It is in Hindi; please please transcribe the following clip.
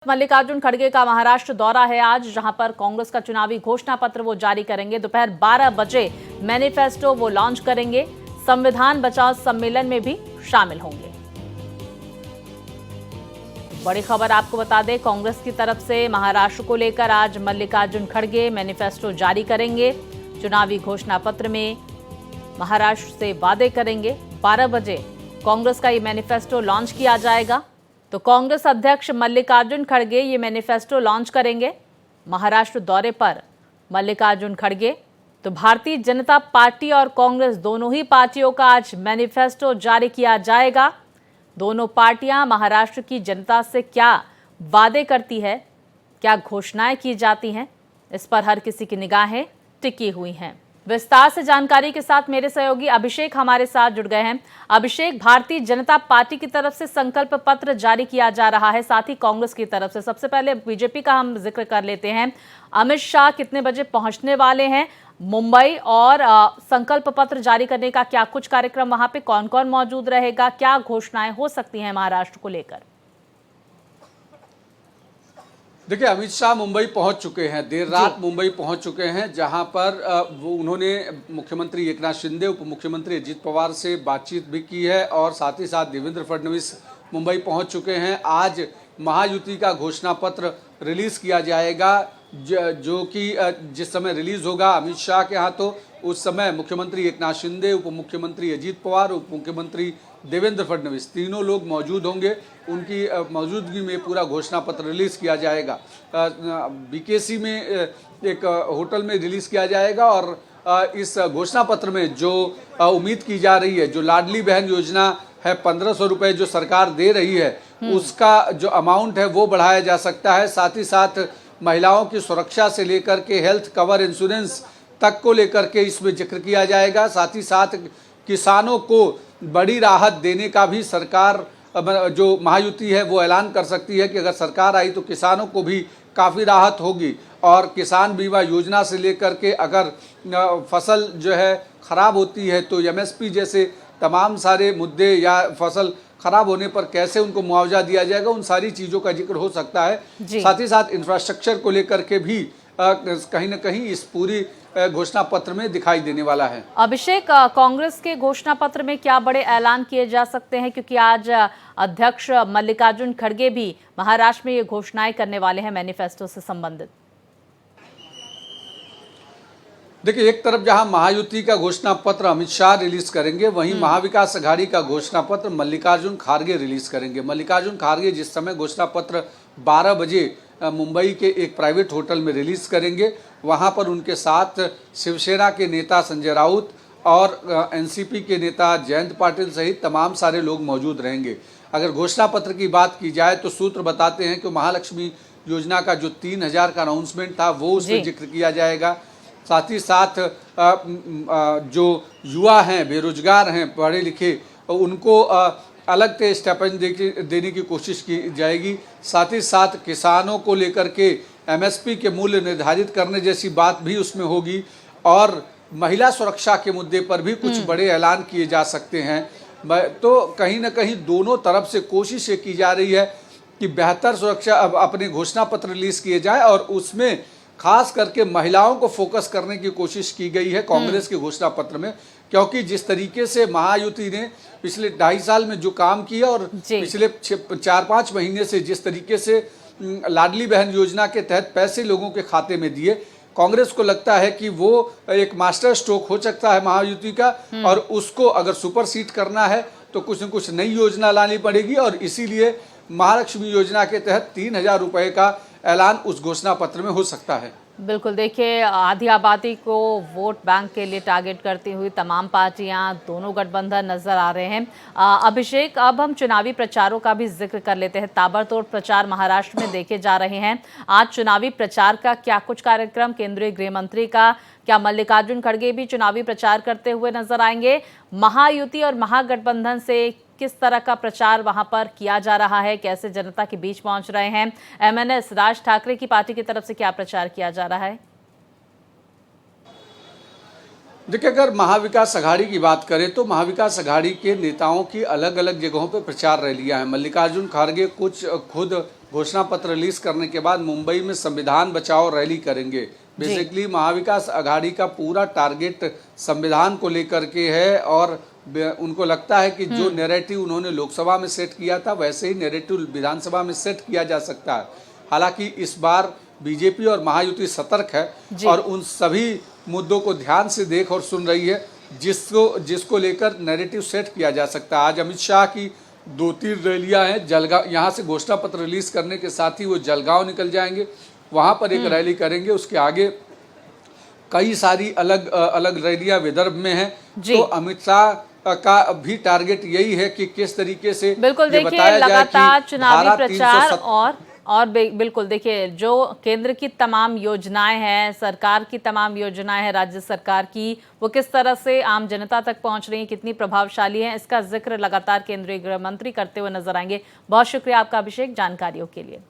मल्लिकार्जुन खड़गे का महाराष्ट्र दौरा है आज, जहां पर कांग्रेस का चुनावी घोषणा पत्र वो जारी करेंगे। दोपहर 12 बजे मैनिफेस्टो वो लॉन्च करेंगे। संविधान बचाओ सम्मेलन में भी शामिल होंगे। बड़ी खबर आपको बता दें, कांग्रेस की तरफ से महाराष्ट्र को लेकर आज मल्लिकार्जुन खड़गे मैनिफेस्टो जारी करेंगे। चुनावी घोषणा पत्र में महाराष्ट्र से वादे करेंगे। 12 बजे कांग्रेस का ये मैनिफेस्टो लॉन्च किया जाएगा। तो कांग्रेस अध्यक्ष मल्लिकार्जुन खड़गे ये मैनिफेस्टो लॉन्च करेंगे। महाराष्ट्र दौरे पर मल्लिकार्जुन खड़गे। तो भारतीय जनता पार्टी और कांग्रेस दोनों ही पार्टियों का आज मैनिफेस्टो जारी किया जाएगा। दोनों पार्टियां महाराष्ट्र की जनता से क्या वादे करती है, क्या घोषणाएं की जाती हैं, इस पर हर किसी की निगाहें टिकी हुई हैं। विस्तार से जानकारी के साथ मेरे सहयोगी अभिषेक हमारे साथ जुड़ गए हैं। अभिषेक, भारतीय जनता पार्टी की तरफ से संकल्प पत्र जारी किया जा रहा है, साथ ही कांग्रेस की तरफ से। सबसे पहले बीजेपी का हम जिक्र कर लेते हैं। अमित शाह कितने बजे पहुंचने वाले हैं मुंबई, और संकल्प पत्र जारी करने का क्या कुछ कार्यक्रम, वहां पे कौन कौन मौजूद रहेगा, क्या घोषणाएं हो सकती हैं महाराष्ट्र को लेकर? देखिए, अमित शाह मुंबई पहुंच चुके हैं, देर रात मुंबई पहुंच चुके हैं, जहां पर वो उन्होंने मुख्यमंत्री एकनाथ शिंदे, उप मुख्यमंत्री अजित पवार से बातचीत भी की है और साथ ही साथ देवेंद्र फडणवीस मुंबई पहुंच चुके हैं। आज महायुति का घोषणा पत्र रिलीज किया जाएगा, जो कि जिस समय रिलीज होगा अमित शाह के हाथों, उस समय मुख्यमंत्री एकनाथ शिंदे, उप मुख्यमंत्री अजित पवार, उप मुख्यमंत्री देवेंद्र फडणवीस, तीनों लोग मौजूद होंगे। उनकी मौजूदगी में पूरा घोषणा पत्र रिलीज़ किया जाएगा। बीकेसी में एक होटल में रिलीज़ किया जाएगा और इस घोषणा पत्र में जो उम्मीद की जा रही है, जो लाडली बहन योजना है, 1500 रुपये जो सरकार दे रही है, उसका जो अमाउंट है वो बढ़ाया जा सकता है। साथ ही साथ महिलाओं की सुरक्षा से लेकर के हेल्थ कवर इंश्योरेंस तक को लेकर के इसमें जिक्र किया जाएगा। साथ ही साथ किसानों को बड़ी राहत देने का भी सरकार, जो महायुति है, वो ऐलान कर सकती है कि अगर सरकार आई तो किसानों को भी काफ़ी राहत होगी। और किसान बीमा योजना से लेकर के अगर फसल जो है ख़राब होती है तो एमएसपी जैसे तमाम सारे मुद्दे, या फसल ख़राब होने पर कैसे उनको मुआवजा दिया जाएगा, उन सारी चीज़ों का जिक्र हो सकता है। साथ ही साथ इंफ्रास्ट्रक्चर को लेकर के भी कहीं ना कहीं इस पूरी घोषणा पत्र में दिखाई देने वाला है। अभिषेक, कांग्रेस के घोषणा पत्र में क्या बड़े ऐलान किए जा सकते हैं, क्योंकि आज अध्यक्ष मल्लिकार्जुन खड़गे भी महाराष्ट्र में ये घोषणाएं करने वाले हैं मैनिफेस्टो से संबंधित? देखिए, एक तरफ जहां महायुति का घोषणा पत्र अमित शाह रिलीज करेंगे, वहीं महाविकास अघाड़ी का घोषणा पत्र मल्लिकार्जुन खड़गे रिलीज करेंगे। मल्लिकार्जुन खड़गे जिस समय घोषणा पत्र 12 बजे मुंबई के एक प्राइवेट होटल में रिलीज करेंगे, वहां पर उनके साथ शिवसेना के नेता संजय राउत और एनसीपी के नेता जयंत पाटिल सहित तमाम सारे लोग मौजूद रहेंगे। अगर घोषणा पत्र की बात की जाए तो सूत्र बताते हैं कि महालक्ष्मी योजना का जो 3000 का अनाउंसमेंट था वो उसमें जिक्र किया जाएगा। साथ ही साथ जो युवा हैं, बेरोजगार हैं, पढ़े लिखे, उनको अलग से स्टाइपेंड देने की कोशिश की जाएगी। साथ ही साथ किसानों को लेकर के एमएसपी के मूल्य निर्धारित करने जैसी बात भी उसमें होगी, और महिला सुरक्षा के मुद्दे पर भी कुछ बड़े ऐलान किए जा सकते हैं। तो कहीं ना कहीं दोनों तरफ से कोशिश ये की जा रही है कि बेहतर सुरक्षा अब अपने घोषणा पत्र रिलीज किए जाए, और उसमें खास करके महिलाओं को फोकस करने की कोशिश की गई है कांग्रेस के घोषणा पत्र में। क्योंकि जिस तरीके से महायुति ने पिछले 2.5 साल में जो काम किया और पिछले 4-5 महीने से जिस तरीके से लाडली बहन योजना के तहत पैसे लोगों के खाते में दिए, कांग्रेस को लगता है कि वो एक मास्टर स्ट्रोक हो सकता है महायुति का, और उसको अगर सुपरसीड करना है तो कुछ न कुछ नई योजना लानी पड़ेगी। और इसीलिए महालक्ष्मी योजना के तहत 3000 रुपये का ऐलान उस घोषणा पत्र में हो सकता है। बिल्कुल, देखिए, आधी आबादी को वोट बैंक के लिए टारगेट करती हुई तमाम पार्टियां, दोनों गठबंधन नजर आ रहे हैं। अभिषेक, अब हम चुनावी प्रचारों का भी जिक्र कर लेते हैं। ताबड़तोड़ प्रचार महाराष्ट्र में देखे जा रहे हैं। आज चुनावी प्रचार का क्या कुछ कार्यक्रम, केंद्रीय गृह मंत्री का, क्या मल्लिकार्जुन खड़गे भी चुनावी प्रचार करते हुए नजर आएंगे? महायुति और महागठबंधन से किस तरह का प्रचार वहां पर किया जा रहा है, कैसे जनता के बीच पहुंच रहे हैं? एमएनएस राज ठाकरे की पार्टी की तरफ से क्या प्रचार किया जा रहा है? देखिए, अगर महाविकास अघाड़ी की बात करें तो महाविकास अघाड़ी के नेताओं की अलग अलग जगहों पर प्रचार रैलियां हैं। मल्लिकार्जुन खड़गे कुछ खुद घोषणा पत्र रिलीज करने के बाद मुंबई में संविधान बचाओ रैली करेंगे। बेसिकली महाविकास आघाड़ी का पूरा टारगेट संविधान को लेकर के है और उनको लगता है कि जो नैरेटिव उन्होंने लोकसभा में सेट किया था वैसे ही नैरेटिव विधानसभा में सेट किया जा सकता है। हालांकि इस बार बीजेपी और महायुति सतर्क है और उन सभी मुद्दों को ध्यान से देख और सुन रही है जिसको लेकर नैरेटिव सेट किया जा सकता है। आज अमित शाह की 2-3 रैलियां हैं। जलगांव, यहाँ से घोषणा पत्र रिलीज करने के साथ ही वो जलगांव निकल जाएंगे, वहां पर एक रैली करेंगे। उसके आगे कई सारी अलग अलग रैलियां विदर्भ में हैं। तो अमित शाह का भी टारगेट यही है कि किस तरीके से बिल्कुल देखिए लगातार चुनावी प्रचार और बिल्कुल देखिए जो केंद्र की तमाम योजनाएं हैं, सरकार की तमाम योजनाएं हैं, राज्य सरकार की, वो किस तरह से आम जनता तक पहुंच रही हैं, कितनी प्रभावशाली हैं, इसका जिक्र लगातार केंद्रीय गृह मंत्री करते हुए नजर आएंगे। बहुत शुक्रिया आपका अभिषेक जानकारियों के लिए।